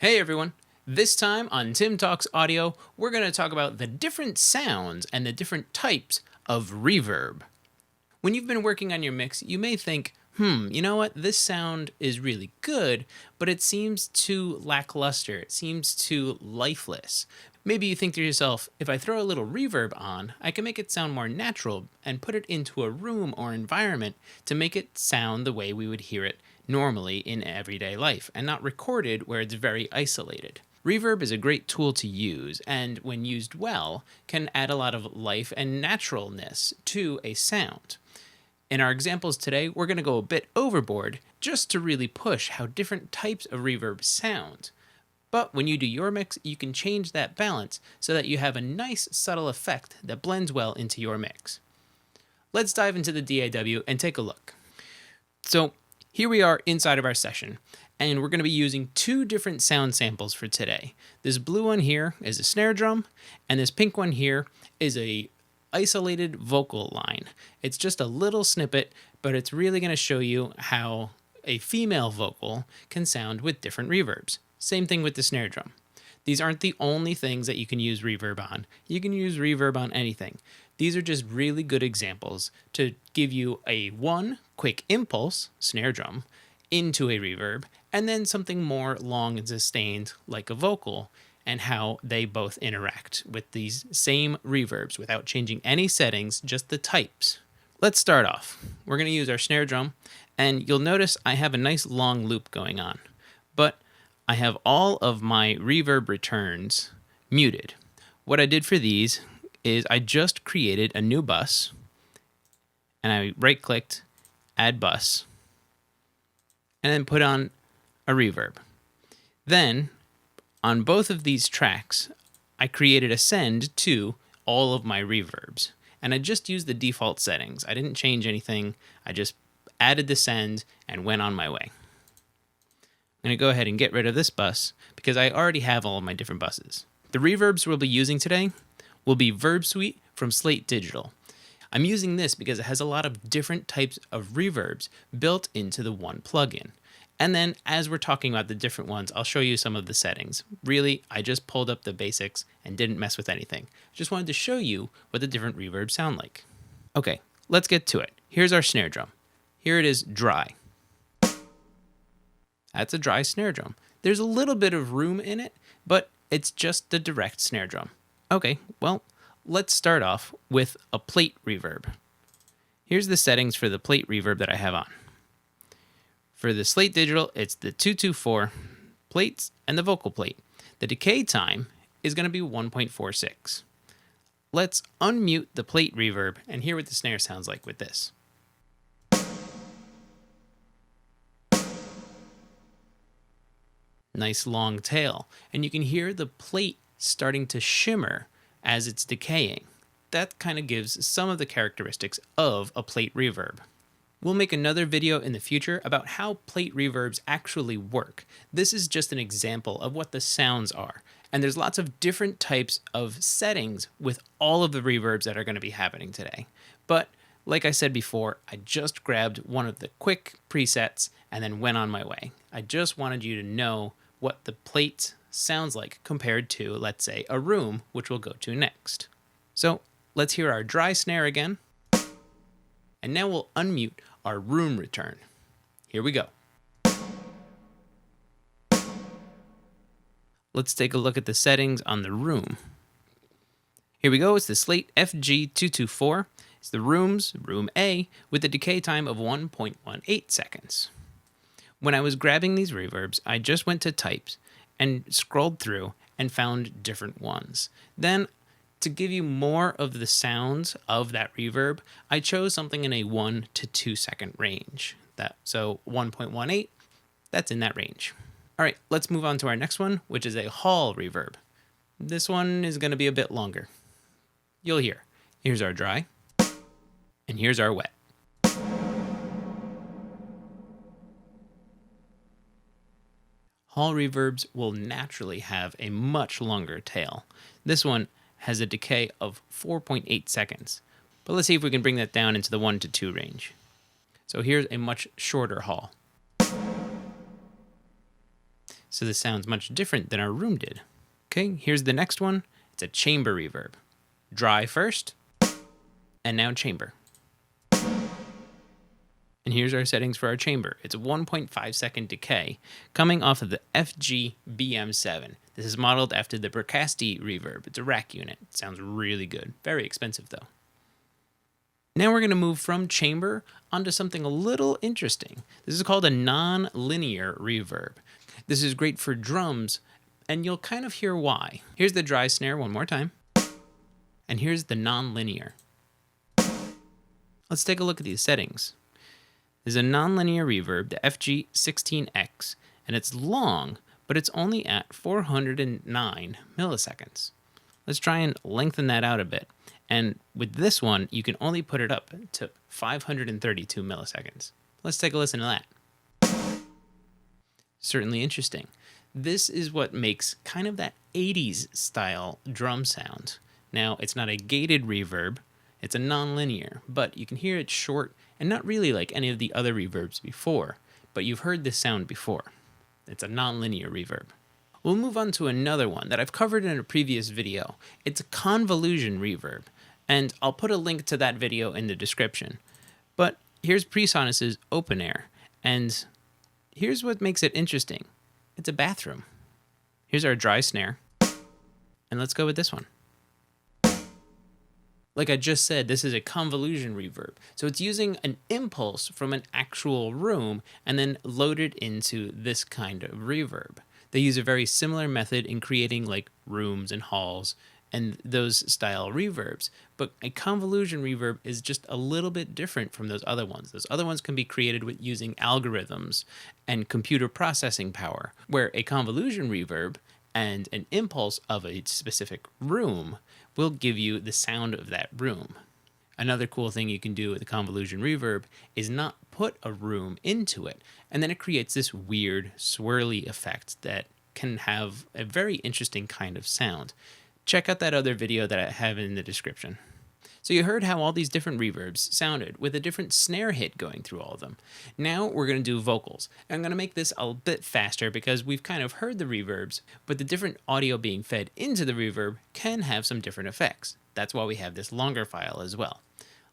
Hey everyone! This time on Tim Talks Audio, we're going to talk about the different sounds and the different types of reverb. When you've been working on your mix, you may think, you know what, this sound is really good, but it seems too lackluster, it seems too lifeless. Maybe you think to yourself, if I throw a little reverb on, I can make it sound more natural and put it into a room or environment to make it sound the way we would hear it normally in everyday life and not recorded where it's very isolated. Reverb is a great tool to use and, when used well, can add a lot of life and naturalness to a sound. In our examples today, we're going to go a bit overboard just to really push how different types of reverb sound. But when you do your mix, you can change that balance so that you have a nice subtle effect that blends well into your mix. Let's dive into the DAW and take a look. So here we are inside of our session, and we're going to be using two different sound samples for today. This blue one here is a snare drum, and this pink one here is a isolated vocal line. It's just a little snippet, but it's really going to show you how a female vocal can sound with different reverbs. Same thing with the snare drum. These aren't the only things that you can use reverb on. You can use reverb on anything. These are just really good examples to give you a quick impulse, snare drum, into a reverb, and then something more long and sustained like a vocal, and how they both interact with these same reverbs without changing any settings, just the types. Let's start off. We're going to use our snare drum, and you'll notice I have a nice long loop going on, but I have all of my reverb returns muted. What I did for these is I just created a new bus, and I right-clicked, add bus, and then put on a reverb. Then, on both of these tracks, I created a send to all of my reverbs, and I just used the default settings. I didn't change anything. I just added the send and went on my way. I'm going to go ahead and get rid of this bus because I already have all of my different buses. The reverbs we'll be using today will be Verb Suite from Slate Digital. I'm using this because it has a lot of different types of reverbs built into the one plugin. And then as we're talking about the different ones, I'll show you some of the settings. Really, I just pulled up the basics and didn't mess with anything. Just wanted to show you what the different reverbs sound like. Okay, let's get to it. Here's our snare drum. Here it is dry. That's a dry snare drum. There's a little bit of room in it, but it's just the direct snare drum. Okay, well, let's start off with a plate reverb. Here's the settings for the plate reverb that I have on. For the Slate Digital, it's the 224 plates and the vocal plate. The decay time is going to be 1.46. Let's unmute the plate reverb and hear what the snare sounds like with this. Nice long tail, and you can hear the plate starting to shimmer as it's decaying. That kind of gives some of the characteristics of a plate reverb. We'll make another video in the future about how plate reverbs actually work. This is just an example of what the sounds are, and there's lots of different types of settings with all of the reverbs that are going to be happening today. But like I said before, I just grabbed one of the quick presets and then went on my way. I just wanted you to know what the plate sounds like compared to, let's say, a room, which we'll go to next. So let's hear our dry snare again. And now we'll unmute our room return. Here we go. Let's take a look at the settings on the room. Here we go. It's the Slate FG224. It's the rooms, room A, with a decay time of 1.18 seconds. When I was grabbing these reverbs, I just went to types and scrolled through and found different ones. Then, to give you more of the sounds of that reverb, I chose something in a 1 to 2 second range. So 1.18, that's in that range. All right, let's move on to our next one, which is a hall reverb. This one is going to be a bit longer. You'll hear. Here's our dry, and here's our wet. Hall reverbs will naturally have a much longer tail. This one has a decay of 4.8 seconds. But let's see if we can bring that down into the 1 to 2 range. So here's a much shorter hall. So this sounds much different than our room did. Okay, here's the next one. It's a chamber reverb. Dry first, and now chamber. And here's our settings for our chamber. It's a 1.5 second decay coming off of the FG BM7. This is modeled after the Bricasti reverb. It's a rack unit. It sounds really good. Very expensive though. Now we're going to move from chamber onto something a little interesting. This is called a non-linear reverb. This is great for drums, and you'll kind of hear why. Here's the dry snare one more time. And here's the non-linear. Let's take a look at these settings. There's a non-linear reverb, the FG16X, and it's long, but it's only at 409 milliseconds. Let's try and lengthen that out a bit. And with this one, you can only put it up to 532 milliseconds. Let's take a listen to that. Certainly interesting. This is what makes kind of that 80s style drum sound. Now, it's not a gated reverb, it's a non-linear, but you can hear it short and not really like any of the other reverbs before, but you've heard this sound before. It's a non-linear reverb. We'll move on to another one that I've covered in a previous video. It's a convolution reverb, and I'll put a link to that video in the description. But here's Presonus's Open Air, and here's what makes it interesting. It's a bathroom. Here's our dry snare, and let's go with this one. Like I just said, this is a convolution reverb. So it's using an impulse from an actual room and then loaded into this kind of reverb. They use a very similar method in creating like rooms and halls and those style reverbs. But a convolution reverb is just a little bit different from those other ones. Those other ones can be created with using algorithms and computer processing power, where a convolution reverb and an impulse of a specific room will give you the sound of that room. Another cool thing you can do with a convolution reverb is not put a room into it, and then it creates this weird swirly effect that can have a very interesting kind of sound. Check out that other video that I have in the description. So you heard how all these different reverbs sounded with a different snare hit going through all of them. Now we're going to do vocals. And I'm going to make this a bit faster because we've kind of heard the reverbs, but the different audio being fed into the reverb can have some different effects. That's why we have this longer file as well.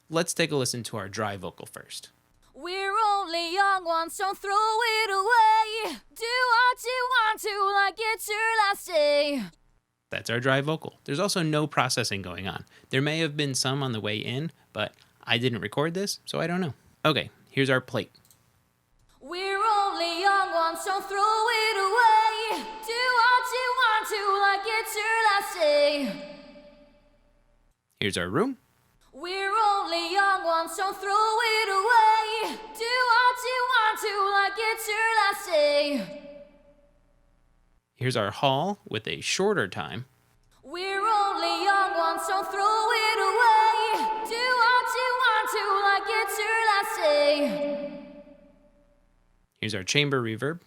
Let's take a listen to our dry vocal first. We're only young ones, don't throw it away. Do what you want to, like it's your last day. That's our dry vocal. There's also no processing going on. There may have been some on the way in, but I didn't record this, so I don't know. Okay, here's our plate. We're only young ones, don't throw it away. Do what you want to, like it's your last day. Here's our room. We're only young ones, don't throw it away. Do what you want to, like it's your last day. Here's our hall with a shorter time. We're only young ones, don't throw it away. Do what you want to, like it's your last day. Here's our chamber reverb.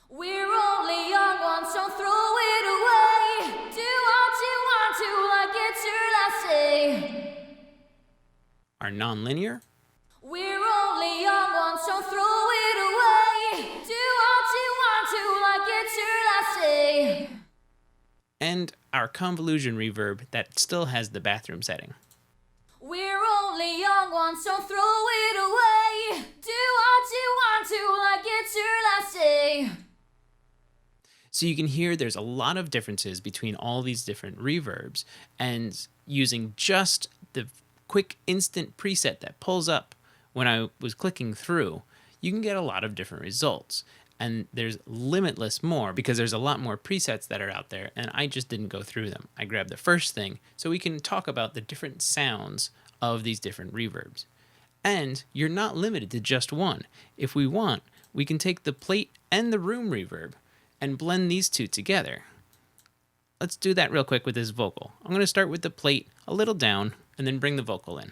We're only young ones, don't throw it away. Do what you want to, like it's your last day. Our non-linear. We're only young ones, don't throw it away. Do what you want to, like it's your last day. And our convolution reverb that still has the bathroom setting. We're only young ones, don't throw it away. Do what you want to, like it's your last day. So you can hear there's a lot of differences between all these different reverbs, and using just the quick instant preset that pulls up when I was clicking through, you can get a lot of different results. And there's limitless more because there's a lot more presets that are out there, and I just didn't go through them. I grabbed the first thing so we can talk about the different sounds of these different reverbs. And you're not limited to just one. If we want, we can take the plate and the room reverb and blend these two together. Let's do that real quick with this vocal. I'm going to start with the plate a little down and then bring the vocal in.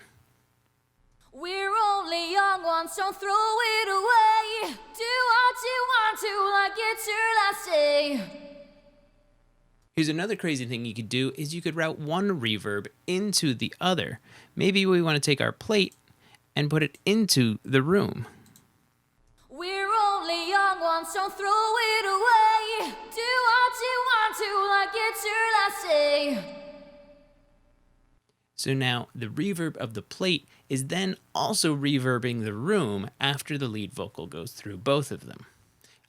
We're only young ones, don't throw it away. Do what you want to, like it's your last day. Here's another crazy thing you could do is you could route one reverb into the other. Maybe we want to take our plate and put it into the room. We're only young ones, don't throw it away. Do So now the reverb of the plate is then also reverbing the room after the lead vocal goes through both of them.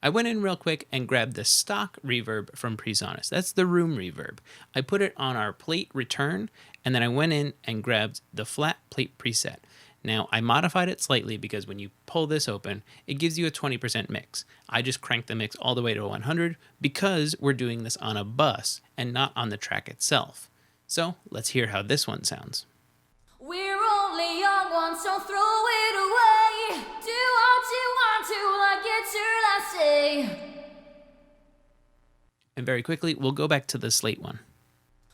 I went in real quick and grabbed the stock reverb from Presonus. That's the room reverb. I put it on our plate return, and then I went in and grabbed the flat plate preset. Now, I modified it slightly because when you pull this open, it gives you a 20% mix. I just cranked the mix all the way to 100 because we're doing this on a bus and not on the track itself. So let's hear how this one sounds. We're only young ones, so throw it away. Do what you want to, like it's your last day. And very quickly, we'll go back to the slate one.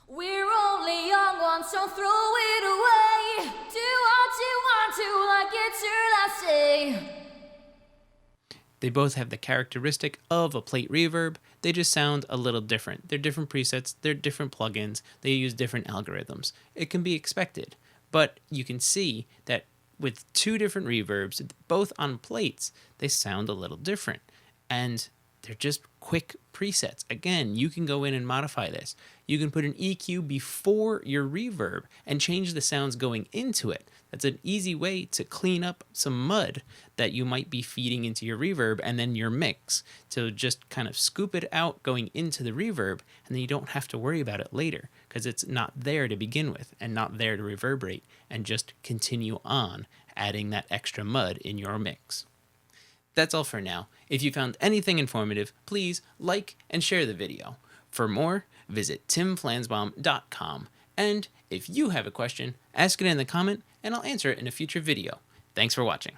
We're only young ones, so throw it away. Do what you want to, like it's your last day. They both have the characteristic of a plate reverb. They just sound a little different. They're different presets, they're different plugins, they use different algorithms. It can be expected, but you can see that with two different reverbs, both on plates, they sound a little different. And they're just quick presets. Again, you can go in and modify this. You can put an EQ before your reverb and change the sounds going into it. That's an easy way to clean up some mud that you might be feeding into your reverb and then your mix, to just kind of scoop it out going into the reverb, and then you don't have to worry about it later because it's not there to begin with and not there to reverberate, and just continue on adding that extra mud in your mix. That's all for now. If you found anything informative, please like and share the video. For more, visit timflansbaum.com. And if you have a question, ask it in the comment and I'll answer it in a future video. Thanks for watching.